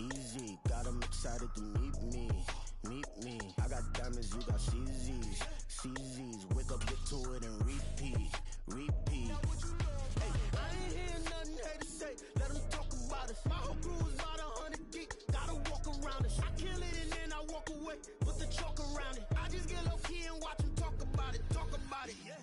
Easy, got them excited to meet me. I got diamonds, you got CZs. Wake up, get to it, and repeat. Hey, I ain't hearing nothing haters say. Let them talk about us. My whole crew is about 100 deep. Gotta walk around it. I kill it and then I walk away. Put the chalk around it. I just get low key and watch them talk about it. Yeah.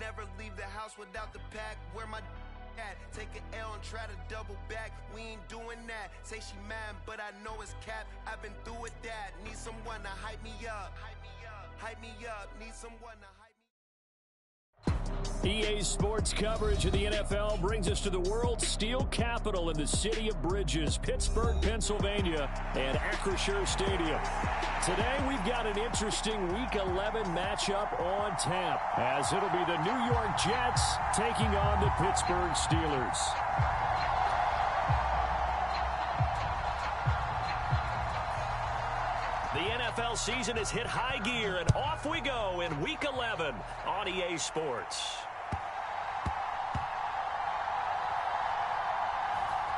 Never leave the house without the pack. Where my at? Take an L and try to double back. We ain't doing that. Say she mad, but I know it's cap. I've been through with that. Need someone to hype me up. Need someone to hype me up. EA Sports coverage of the NFL brings us to the world's steel capital in the city of Bridges, Pittsburgh, Pennsylvania, and Acrisure Stadium. Today, we've got an interesting Week 11 matchup on tap, as it'll be the New York Jets taking on the Pittsburgh Steelers. The NFL season has hit high gear, and off we go in Week 11 on EA Sports.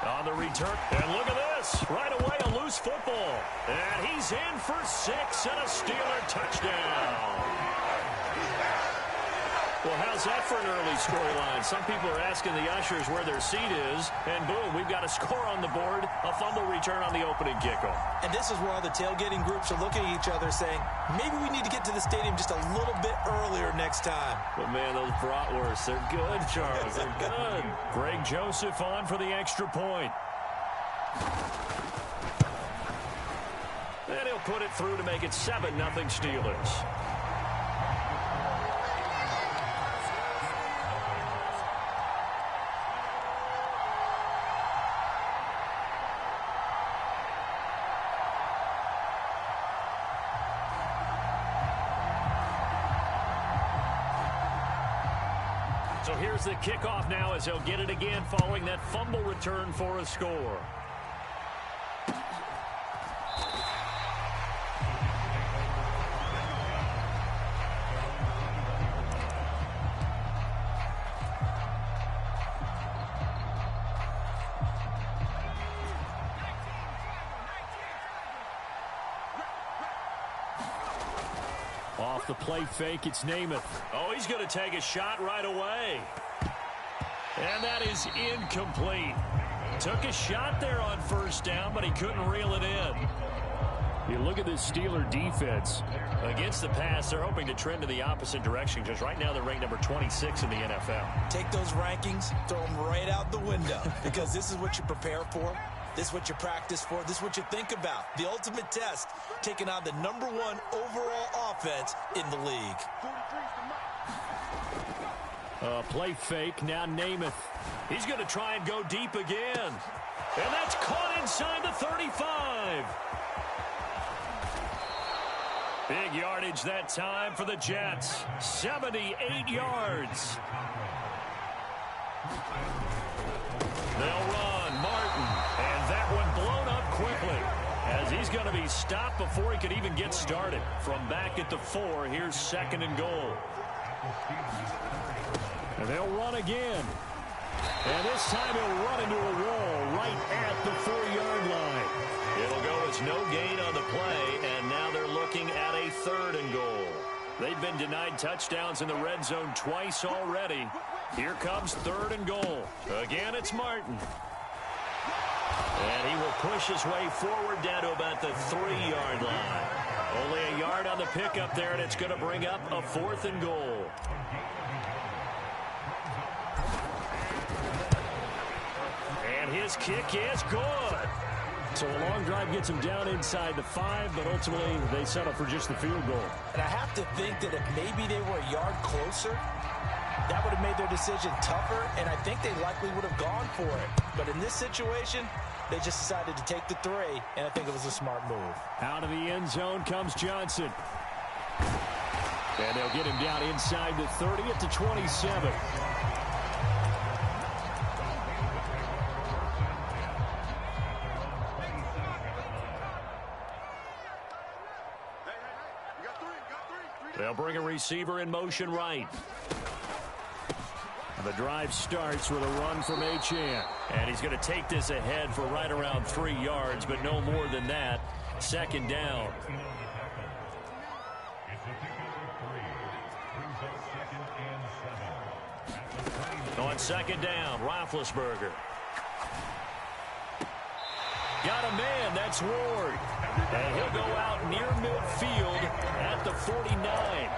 On the return, and look at this. Right away, a loose football. And he's in for 6 and a Steeler touchdown. Well, how's that for an early storyline? Some people are asking the ushers where their seat is, and boom, we've got a score on the board, a fumble return on the opening kickoff. And this is where all the tailgating groups are looking at each other saying, maybe we need to get to the stadium just a little bit earlier next time. But, man, those bratwursts, they're good, Charles. They're good. Greg Joseph on for the extra point. And he'll put it through to make it 7-0 Steelers. So here's the kickoff now as he'll get it again following that fumble return for a score. Off the play fake, it's Namath. Oh, he's going to take a shot right away. And that is incomplete. Took a shot there on first down, but he couldn't reel it in. You look at this Steeler defense. Against the pass, they're hoping to trend in the opposite direction because right now they're ranked number 26 in the NFL. Take those rankings, throw them right out the window because this is what you prepare for. This is what you practice for. This is what you think about. The ultimate test, taking on the #1 overall offense in the league. Play fake, now Namath. He's going to try and go deep again. And that's caught inside the 35. Big yardage that time for the Jets. 78 yards. They'll run. Martin. And that one blown up quickly as he's going to be stopped before he could even get started. From back at the 4, here's 2nd and goal. And they'll run again. And this time he'll run into a wall right at the 4-yard line. It'll go as no gain on the play, and now they're looking at a 3rd and goal. They've been denied touchdowns in the red zone twice already. Here comes 3rd and goal. Again, it's Martin. And he will push his way forward down to about the 3-yard line. Only a yard on the pickup there, and it's going to bring up a 4th and goal. And his kick is good. So a long drive gets him down inside the 5, but ultimately they settle for just the field goal. And I have to think that if maybe they were a yard closer, that would have made their decision tougher, and I think they likely would have gone for it. But in this situation, they just decided to take the 3, and I think it was a smart move. Out of the end zone comes Johnson. And they'll get him down inside the 30 at the 27. They'll bring a receiver in motion right. The drive starts with a run from Achane. And he's going to take this ahead for right around 3 yards, but no more than that. Second down. On second down, Roethlisberger. Got a man, that's Ward. And he'll go out near midfield at the 49.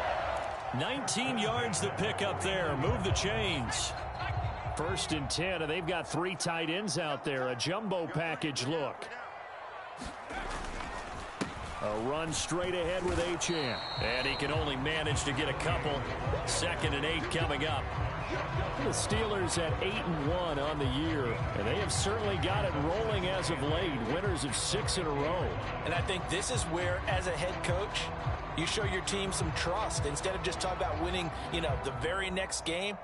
19 yards to pick up there. Move the chains. 1st and 10, and they've got 3 tight ends out there. A jumbo package look. A run straight ahead with Achane. And he can only manage to get a couple. 2nd and 8 coming up. The Steelers at 8-1 on the year, and they have certainly got it rolling as of late. Winners of 6 in a row. And I think this is where, as a head coach, you show your team some trust. Instead of just talking about winning, the very next game.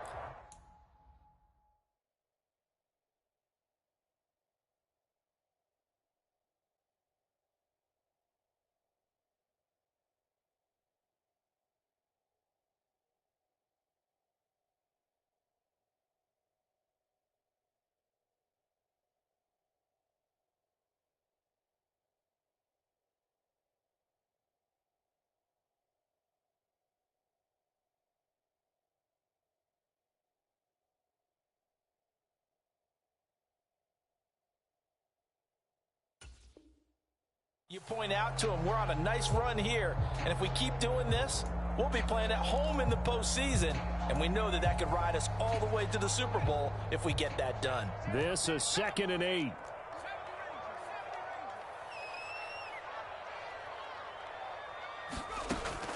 You point out to them, we're on a nice run here, and if we keep doing this, we'll be playing at home in the postseason, and we know that could ride us all the way to the Super Bowl if we get that done. This is 2nd and 8.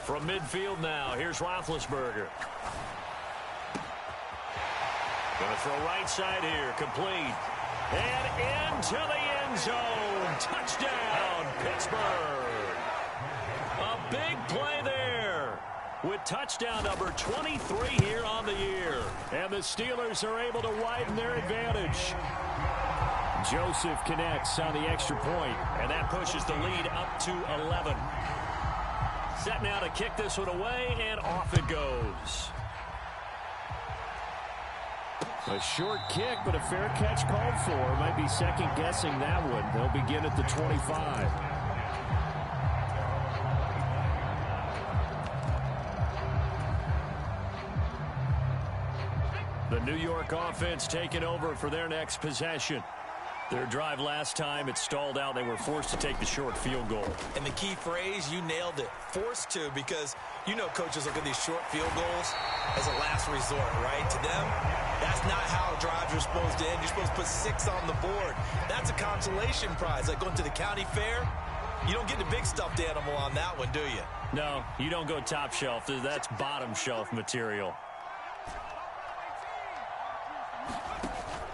From midfield now, here's Roethlisberger. Going to throw right side here, complete. And into the end zone. Touchdown, Pittsburgh. A big play there with touchdown number 23 here on the year. And the Steelers are able to widen their advantage. Joseph connects on the extra point, and that pushes the lead up to 11. Set now to kick this one away, and off it goes. A short kick, but a fair catch called for. Might be second-guessing that one. They'll begin at the 25. The New York offense taking over for their next possession. Their drive last time, it stalled out. They were forced to take the short field goal. And the key phrase, you nailed it. Forced to, because coaches look at these short field goals as a last resort, right? To them, that's not how drives are supposed to end. You're supposed to put 6 on the board. That's a consolation prize. Like going to the county fair, you don't get the big stuffed animal on that one, do you? No, you don't go top shelf. That's bottom shelf material.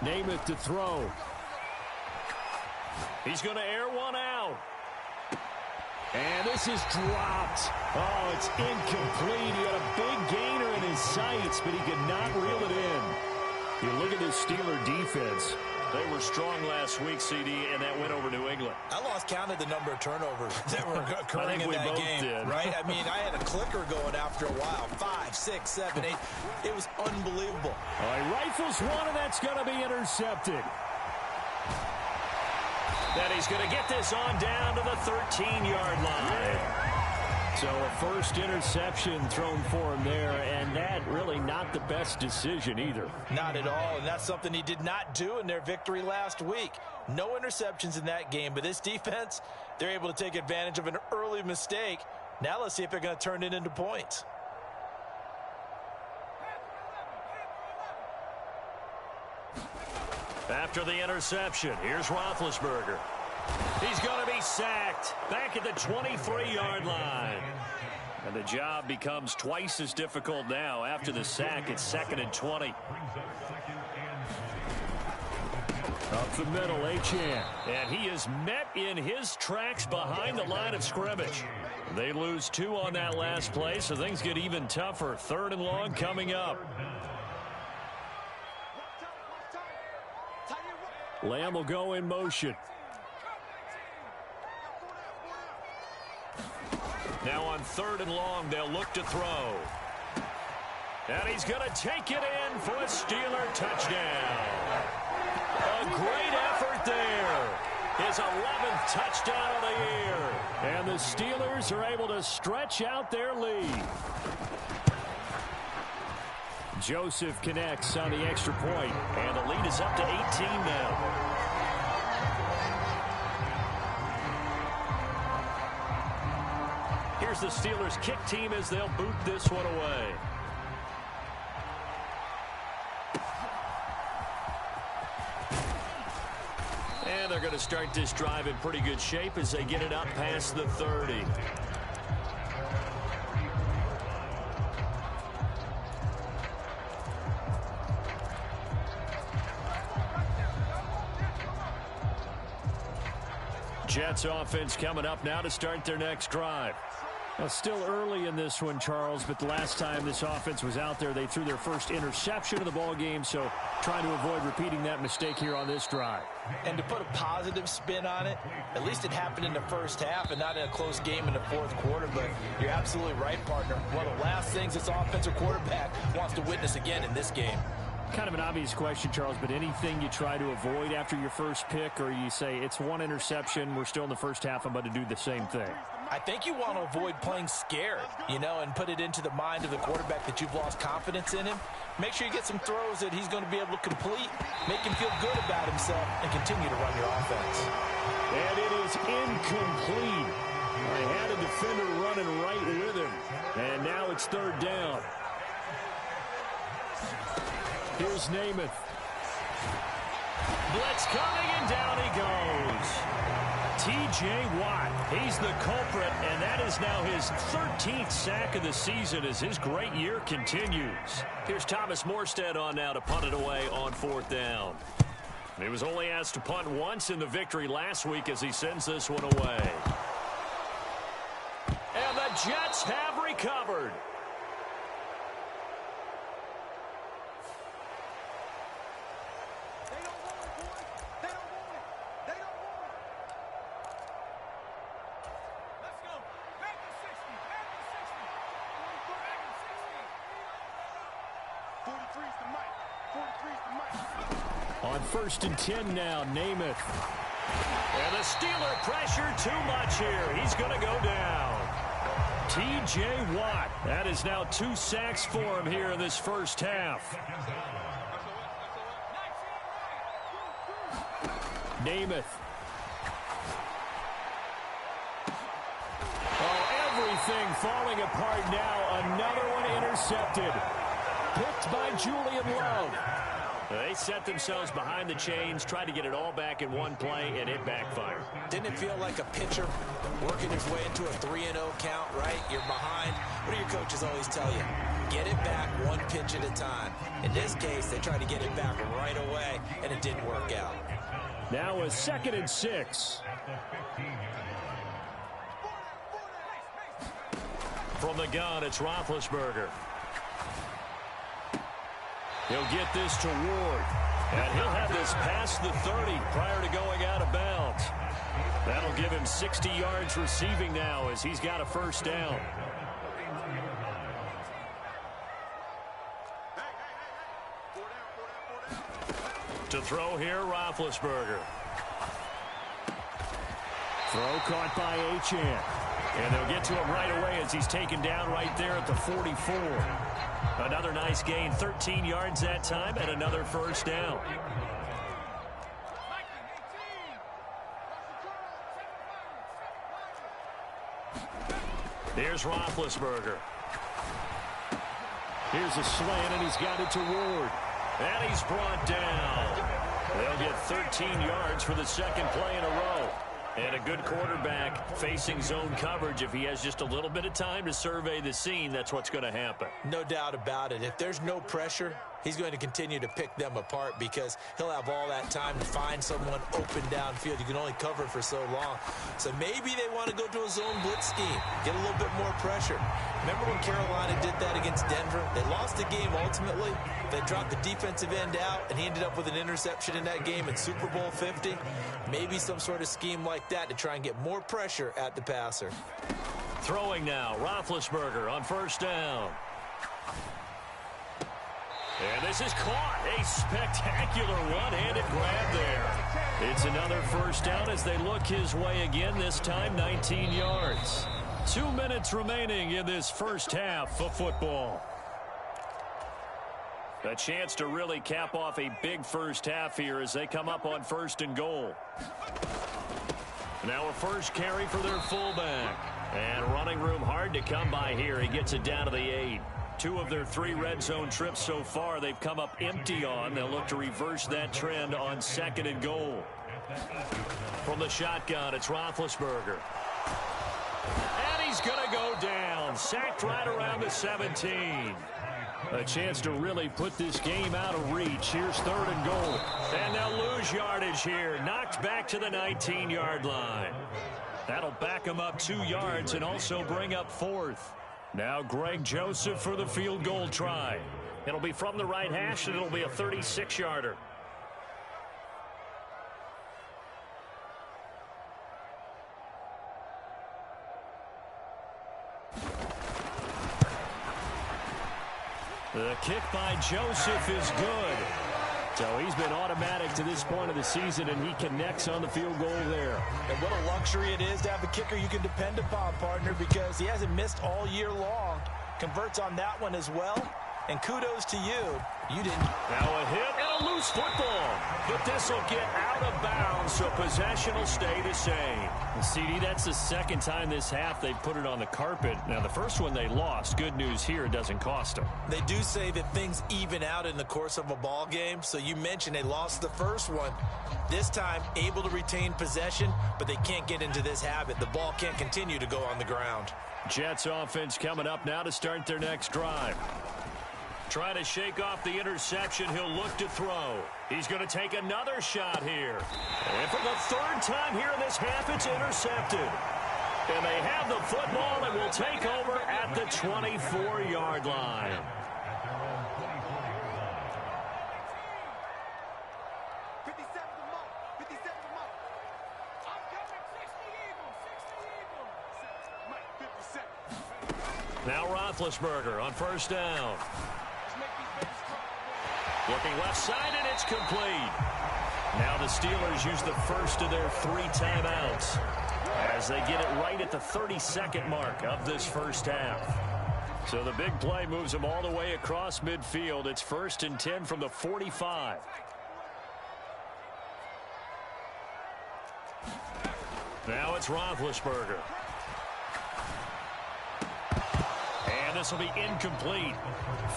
Namath to throw. He's going to air one out. And this is dropped. Oh, it's incomplete. He had a big gainer in his sights, but he could not reel it in. You look at this Steeler defense. They were strong last week, CD, and that went over New England. I lost count of the number of turnovers that were occurring in that game. Did. Right? I mean, I had a clicker going after a while. 5, 6, 7, 8. It was unbelievable. He rifles one, and that's going to be intercepted. Then he's going to get this on down to the 13-yard line. So a first interception thrown for him there, and that really not the best decision either. Not at all, and that's something he did not do in their victory last week. No interceptions in that game, but this defense, they're able to take advantage of an early mistake. Now let's see if they're going to turn it into points. After the interception, here's Roethlisberger. He's going to be sacked back at the 23-yard line. And the job becomes twice as difficult now. After the sack, it's 2nd and 20. Up the middle, Achane. And he is met in his tracks behind the line of scrimmage. They lose 2 on that last play, so things get even tougher. 3rd and long coming up. Lamb will go in motion. Now on 3rd and long, they'll look to throw. And he's going to take it in for a Steeler touchdown. A great effort there. His 11th touchdown of the year. And the Steelers are able to stretch out their lead. Joseph connects on the extra point, and the lead is up to 18 now. Here's the Steelers kick team as they'll boot this one away. And they're going to start this drive in pretty good shape as they get it up past the 30. Jets offense coming up now to start their next drive. Well, still early in this one, Charles, but the last time this offense was out there, they threw their first interception of the ball game, so trying to avoid repeating that mistake here on this drive. And to put a positive spin on it, at least it happened in the first half and not in a close game in the fourth quarter, but you're absolutely right, partner. One of the last things this offensive quarterback wants to witness again in this game. Kind of an obvious question, Charles, but anything you try to avoid after your first pick, or you say it's one interception, we're still in the first half, I'm about to do the same thing? I think you want to avoid playing scared, and put it into the mind of the quarterback that you've lost confidence in him. Make sure you get some throws that he's going to be able to complete, make him feel good about himself, and continue to run your offense. And it is incomplete. I had a defender running right with him, and now it's 3rd down. Here's Namath. Blitz coming, and down he goes. T.J. Watt, he's the culprit, and that is now his 13th sack of the season as his great year continues. Here's Thomas Morstead on now to punt it away on 4th down. He was only asked to punt once in the victory last week as he sends this one away. And the Jets have recovered. On 1st and 10 now, Namath. And the Steeler pressure too much here. He's going to go down. T.J. Watt. That is now 2 sacks for him here in this first half. Namath. Oh, everything falling apart now. Another one intercepted. Picked by Julian Love. They set themselves behind the chains, tried to get it all back in one play, and it backfired. Didn't it feel like a pitcher working his way into a 3-0 count, right? You're behind. What do your coaches always tell you? Get it back one pitch at a time. In this case, they tried to get it back right away, and it didn't work out. Now a 2nd and 6. From the gun, it's Roethlisberger. He'll get this to Ward. And he'll have this past the 30 prior to going out of bounds. That'll give him 60 yards receiving now as he's got a 1st down. To throw here, Roethlisberger. Throw caught by Achane. And they'll get to him right away as he's taken down right there at the 44. Another nice gain, 13 yards that time, and another 1st down. Here's Roethlisberger. Here's a slant, and he's got it to Ward. And he's brought down. They'll get 13 yards for the 2nd play in a row. And a good quarterback facing zone coverage. If he has just a little bit of time to survey the scene, that's what's going to happen. No doubt about it. If there's no pressure, he's going to continue to pick them apart because he'll have all that time to find someone open downfield. You can only cover for so long. So maybe they want to go to a zone blitz scheme, get a little bit more pressure. Remember when Carolina did that against Denver? They lost the game ultimately. They dropped the defensive end out, and he ended up with an interception in that game in Super Bowl 50. Maybe some sort of scheme like that to try and get more pressure at the passer. Throwing now, Roethlisberger on first down. And this is caught. A spectacular one-handed grab there. It's another first down as they look his way again, this time 19 yards. 2 minutes remaining in this first half of football. A chance to really cap off a big first half here as they come up on first and goal. Now a first carry for their fullback. And running room hard to come by here. He gets it down to the 8. 2 of their 3 red zone trips so far they've come up empty on. They'll look to reverse that trend on second and goal. From the shotgun, it's Roethlisberger. And he's going to go down. Sacked right around the 17. A chance to really put this game out of reach. Here's third and goal. And they'll lose yardage here. Knocked back to the 19-yard line. That'll back them up 2 yards and also bring up fourth. Now Greg Joseph for the field goal try. It'll be from the right hash, and it'll be a 36-yarder. The kick by Joseph is good. So he's been automatic to this point of the season, and he connects on the field goal there. And what a luxury it is to have a kicker you can depend upon, partner, because he hasn't missed all year long. Converts on that one as well. And kudos to you. You didn't. Now a hit and a loose football. But this will get out of bounds, so possession will stay the same. CD, that's the second time this half they've put it on the carpet. Now the first one they lost. Good news here, it doesn't cost them. They do say that things even out in the course of a ball game. So you mentioned they lost the first one. This time able to retain possession, but they can't get into this habit. The ball can't continue to go on the ground. Jets offense coming up now to start their next drive. Trying to shake off the interception, he'll look to throw. He's going to take another shot here. And for the third time here in this half, it's intercepted. And they have the football and will take over at the 24-yard line. Now Roethlisberger on first down. Looking left side, and it's complete. Now the Steelers use the first of their 3 timeouts as they get it right at the 32nd mark of this first half. So the big play moves them all the way across midfield. It's 1st and 10 from the 45. Now it's Roethlisberger. And this will be incomplete.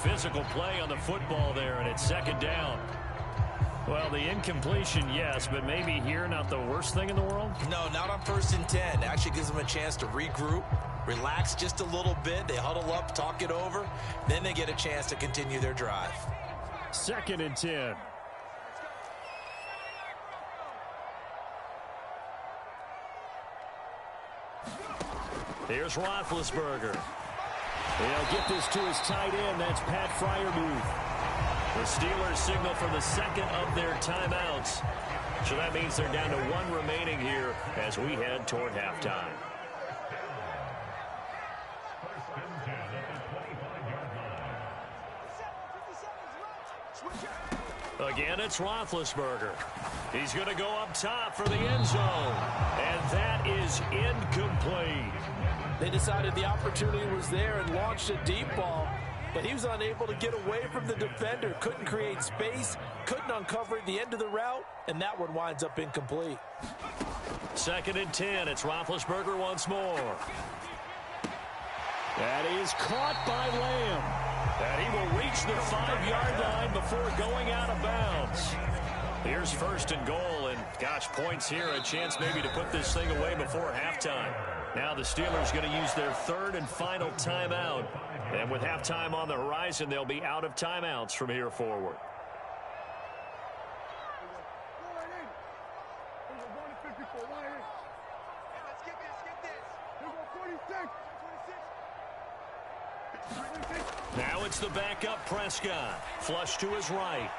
Physical play on the football there, and it's second down. Well, the incompletion, yes, but maybe here not the worst thing in the world? No, not on 1st and 10. Actually gives them a chance to regroup, relax just a little bit. They huddle up, talk it over. Then they get a chance to continue their drive. 2nd and 10. Here's Roethlisberger. He'll get this to his tight end. That's Pat Freiermuth. The Steelers signal for the second of their timeouts. So that means they're down to 1 remaining here as we head toward halftime. Again, it's Roethlisberger. He's going to go up top for the end zone. And that is incomplete. They decided the opportunity was there and launched a deep ball, but he was unable to get away from the defender, couldn't create space, couldn't uncover the end of the route, and that one winds up incomplete. 2nd and 10. It's Roethlisberger once more. That is caught by Lamb. And he will reach the 5-yard line before going out of bounds. Here's 1st and goal, and gosh, points here, a chance maybe to put this thing away before halftime. Now the Steelers going to use their 3rd and final timeout. And with halftime on the horizon, they'll be out of timeouts from here forward. Now it's the backup Prescott. Flush to his right.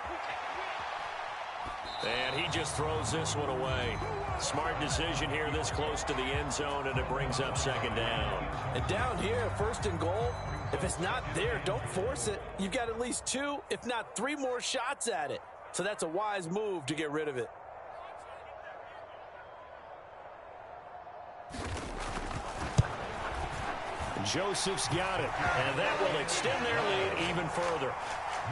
And he just throws this one away. Smart decision here this close to the end zone, and it brings up second down. And down here, first and goal, if it's not there, don't force it. You've got at least 2, if not 3 more shots at it. So that's a wise move to get rid of it. Joseph's got it, and that will extend their lead even further.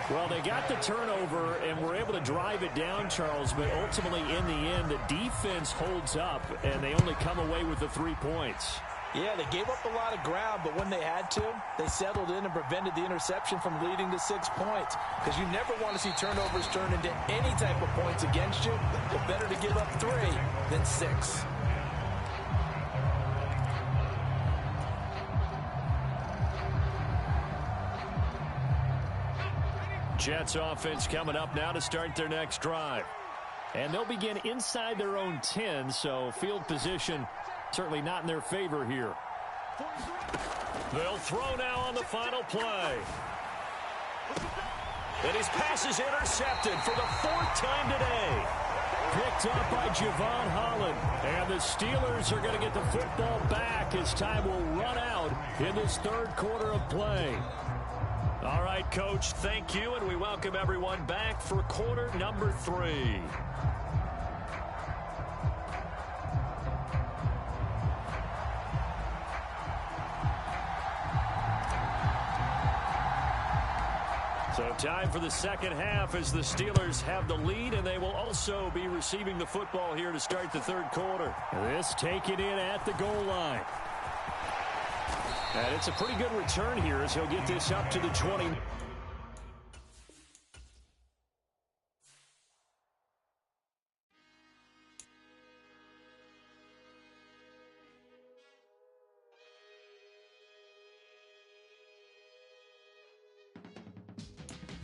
Well, they got the turnover and were able to drive it down, Charles, but ultimately in the end, the defense holds up, and they only come away with the 3 points. Yeah, they gave up a lot of ground, but when they had to, they settled in and prevented the interception from leading to 6 points. Because you never want to see turnovers turn into any type of points against you, but better to give up 3 than 6. Jets offense coming up now to start their next drive. And they'll begin inside their own 10, so field position certainly not in their favor here. They'll throw now on the final play. And his pass is intercepted for the 4th time today. Picked up by Javon Holland. And the Steelers are going to get the football back as time will run out in this 3rd quarter of play. All right, Coach, thank you, and we welcome everyone back for quarter number 3. So time for the second half as the Steelers have the lead, and they will also be receiving the football here to start the 3rd quarter. This taken in at the goal line. And it's a pretty good return here as he'll get this up to the 20.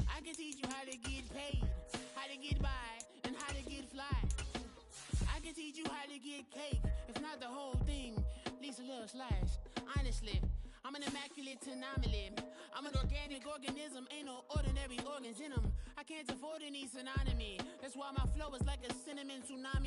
I can teach you how to get paid, how to get by, and how to get fly. I can teach you how to get cake, if not the whole thing, at least a little slice. Honestly, I'm an immaculate anomaly. I'm an organic organism, ain't no ordinary organs in them. I can't afford any synonymy. That's why my flow is like a cinnamon tsunami.